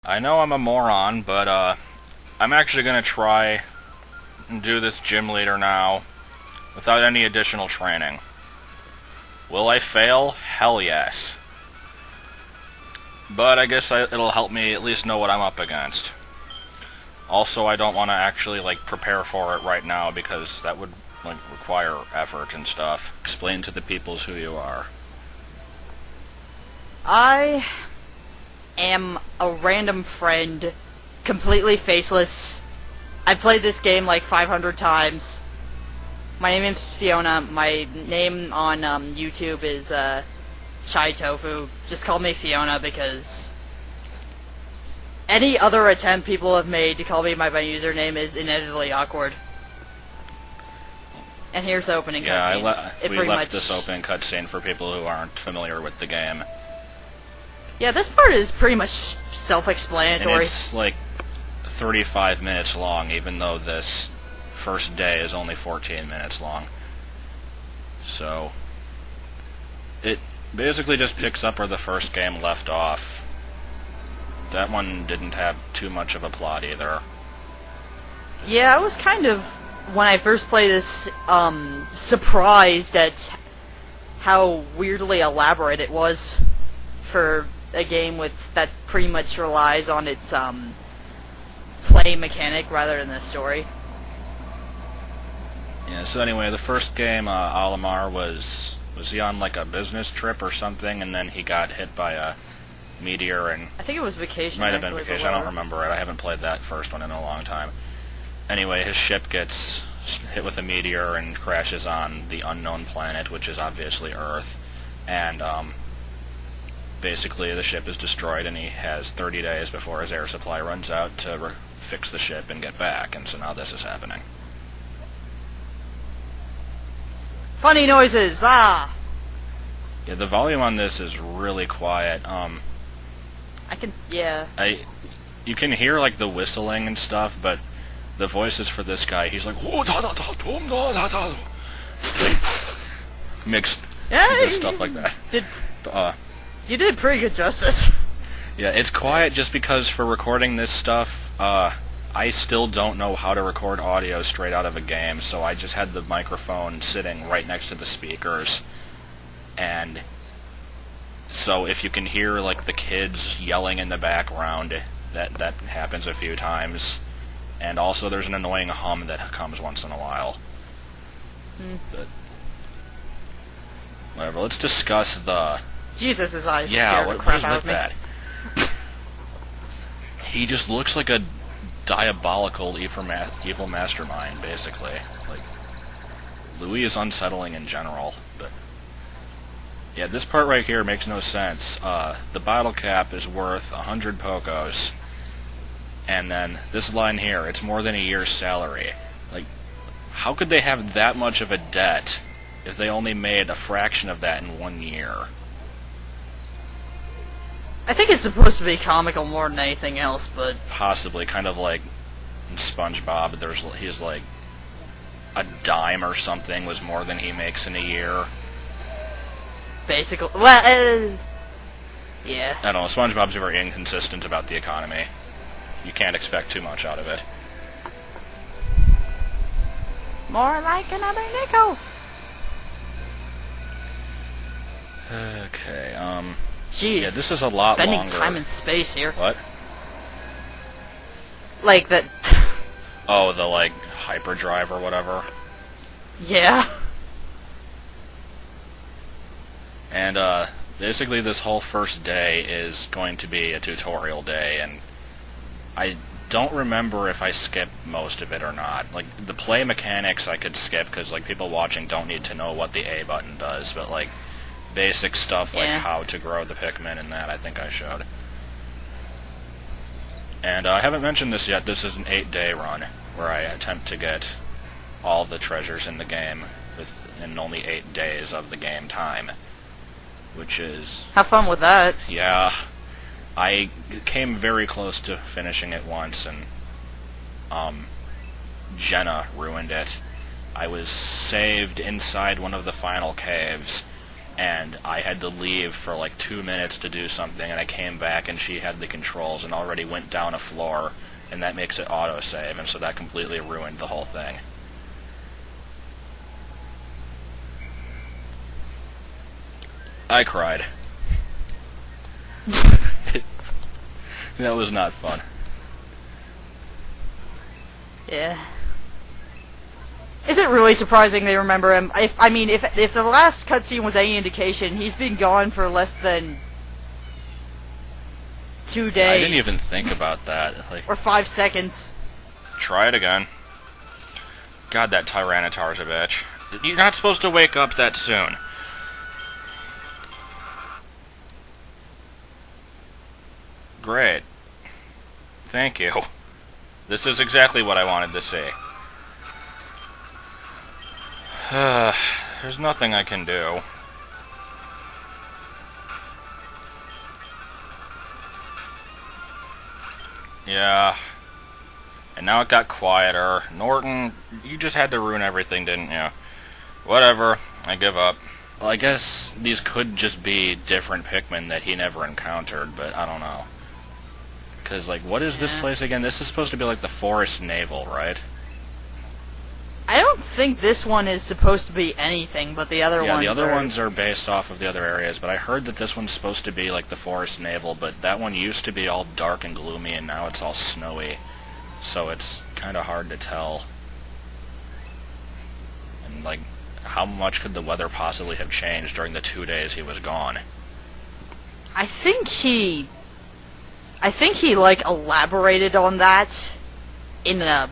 I know I'm a moron, but I'm actually gonna try and do this gym leader now without any additional training. Will I fail? Hell yes. But I guess it'll help me at least know what I'm up against. Also, I don't want to actually prepare for it right now because that would require effort and stuff. Explain to the peoples who you are. I am a random friend, completely faceless. I've played this game like 500 times. My name is Fiona. My name on YouTube is Chai Tofu. Just call me Fiona because any other attempt people have made to call me my username is inevitably awkward. And here's the opening cutscene. Yeah, we left this opening cutscene for people who aren't familiar with the game. Yeah, this part is pretty much self-explanatory. And it's like 35 minutes long, even though this first day is only 14 minutes long. So, it basically just picks up where the first game left off. That one didn't have too much of a plot either. Yeah, I was kind of, when I first played this, surprised at how weirdly elaborate it was for a game that pretty much relies on its play mechanic rather than the story. Yeah, so anyway, the first game, Alamar was he on like a business trip or something, and then he got hit by a meteor, and I think it was vacation. Might have been vacation, I don't remember it. I haven't played that first one in a long time. Anyway, his ship gets hit with a meteor and crashes on the unknown planet, which is obviously Earth, and basically the ship is destroyed, and he has 30 days before his air supply runs out to fix the ship and get back, and so now this is happening. Funny noises! Ah! Yeah, the volume on this is really quiet. Yeah. You can hear like the whistling and stuff, but the voices for this guy, he's like mixed with stuff like that. You did pretty good justice. Yeah, it's quiet just because for recording this stuff, I still don't know how to record audio straight out of a game, so I just had the microphone sitting right next to the speakers, and so if you can hear like the kids yelling in the background, that happens a few times, and also there's an annoying hum that comes once in a while. But whatever, let's discuss the... Jesus, his eyes yeah, scared the what crap is out with of me. that? He just looks like a diabolical evil mastermind, basically. Like, Louis is unsettling in general, but... yeah, this part right here makes no sense. The bottle cap is worth 100 Pokos, and then this line here, it's more than a year's salary. Like, how could they have that much of a debt if they only made a fraction of that in 1 year? I think it's supposed to be comical more than anything else, but... possibly, kind of like in SpongeBob, he's like, a dime or something was more than he makes in a year. Basically, well, yeah. I don't know, SpongeBob's very inconsistent about the economy. You can't expect too much out of it. More like another nickel. Okay, Jeez. yeah, this is a lot spending longer. Time and space here. What? Like that. Oh, the, like, hyperdrive or whatever. Yeah. And, basically this whole first day is going to be a tutorial day, and I don't remember if I skipped most of it or not. Like, the play mechanics I could skip, because, like, people watching don't need to know what the A button does, but, like, basic stuff like how to grow the Pikmin and that, I think I showed. And I haven't mentioned this yet, this is an 8-day run, where I attempt to get all the treasures in the game in only 8 days of the game time. Which is... have fun with that. yeah, I came very close to finishing it once, and Jenna ruined it. I was saved inside one of the final caves, and I had to leave for like 2 minutes to do something, and I came back and she had the controls and already went down a floor, and that makes it autosave, and so that completely ruined the whole thing. I cried. That was not fun. Yeah. Is it really surprising they remember him? If the last cutscene was any indication, he's been gone for less than 2 days. I didn't even think about that. Like, or 5 seconds. try it again. God, that Tyranitar's a bitch. You're not supposed to wake up that soon. Great. Thank you. This is exactly what I wanted to see. There's nothing I can do. Yeah. And now it got quieter. Norton, you just had to ruin everything, didn't you? Whatever. I give up. Well, I guess these could just be different Pikmin that he never encountered, but I don't know. Because, like, what is this place again? This is supposed to be like the Forest Navel, right? I don't think this one is supposed to be anything, but the other ones Yeah, the other ones are based off of the other areas, but I heard that this one's supposed to be like the Forest Navel, but that one used to be all dark and gloomy, and now it's all snowy. So it's kind of hard to tell. And, like, how much could the weather possibly have changed during the 2 days he was gone? I think he like elaborated on that in a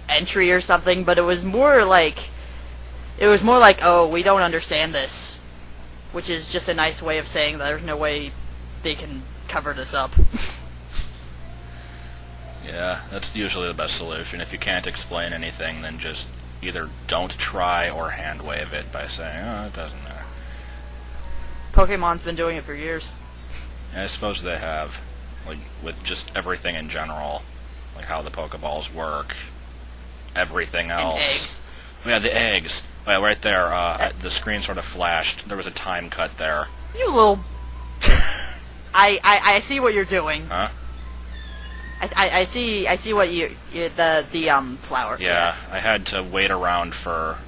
entry or something, but it was more like, oh, we don't understand this, which is just a nice way of saying that there's no way they can cover this up. Yeah, that's usually the best solution. If you can't explain anything, then just either don't try or hand wave it by saying, oh, it doesn't matter. Pokemon's been doing it for years. And I suppose they have, like, with just everything in general, like how the Pokeballs work, everything else. And eggs. Oh, yeah, the eggs. Oh, yeah, right there, the screen sort of flashed. There was a time cut there. You little... I see what you're doing. Huh? I see what the flower. Yeah, I had to wait around for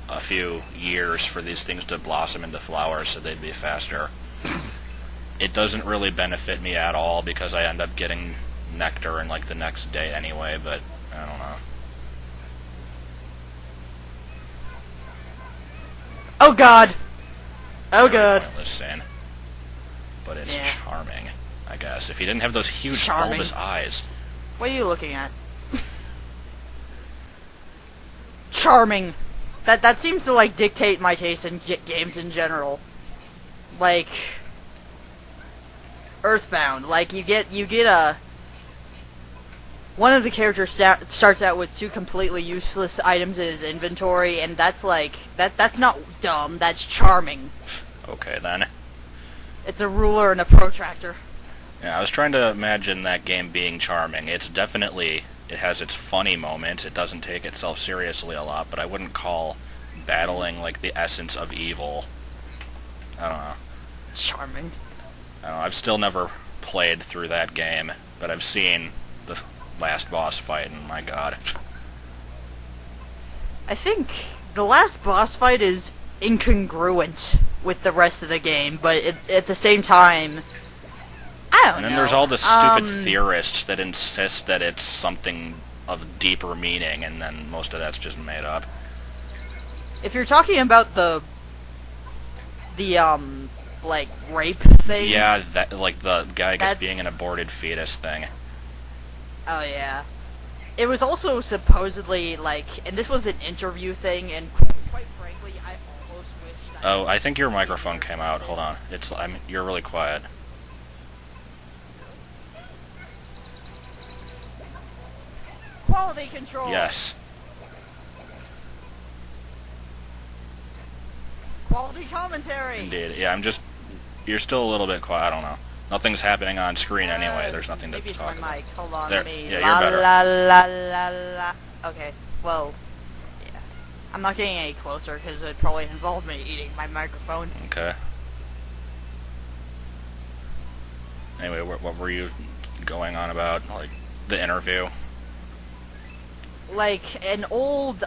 a few years for these things to blossom into flowers so they'd be faster. It doesn't really benefit me at all because I end up getting nectar in like the next day anyway, but I don't know. Oh god! Oh god. Pointless sin. But it's Yeah. charming, I guess. If he didn't have those huge Charming. bulbous eyes. What are you looking at? Charming. That seems to like dictate my taste in games in general. Like Earthbound, like you get a one of the characters starts out with 2 completely useless items in his inventory, and that's like that's not dumb, that's charming. Okay, then. It's a ruler and a protractor. Yeah, I was trying to imagine that game being charming. It's definitely, it has its funny moments. It doesn't take itself seriously a lot, but I wouldn't call battling like the essence of evil. I don't know. Charming. I don't know. I've still never played through that game, but I've seen the last boss fight, and my god. I think the last boss fight is incongruent with the rest of the game, but at the same time, I don't know. And then there's all the stupid theorists that insist that it's something of deeper meaning, and then most of that's just made up. If you're talking about the like rape thing. Yeah, that, like the guy gets being an aborted fetus thing. Oh yeah. It was also supposedly like, and this was an interview thing, and quite frankly, I almost wish that. Oh, I think your microphone came out. Hold on. You're really quiet. Quality control. Yes. Quality commentary. Indeed. Yeah, you're still a little bit quiet. I don't know. Nothing's happening on screen anyway. There's nothing to maybe talk it's about. my mic. Hold on, There. let me. Yeah, La you're better. la la la la. Okay. Well, yeah. I'm not getting any closer because it'd probably involve me eating my microphone. Okay. Anyway, what were you going on about? Like, the interview? Like, an old,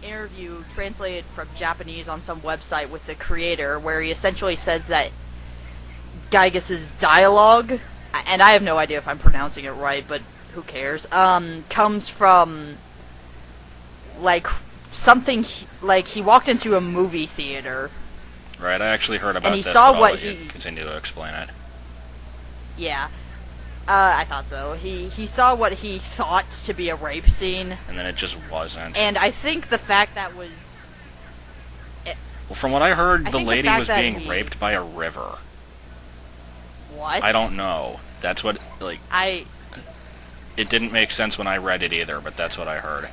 interview translated from Japanese on some website with the creator, where he essentially says that Gygas's dialogue, and I have no idea if I'm pronouncing it right, but who cares, comes from, like, something, like, he walked into a movie theater. Right, I actually heard about And he this, saw but I'll what let you he- continue to explain it. Yeah. I thought so. He saw what he thought to be a rape scene, And then it just wasn't. and I think the fact that was... Well, from what I heard, I the think the lady fact was that being he- raped by a river. What? I don't know. That's what, like, I... it didn't make sense when I read it either, but that's what I heard.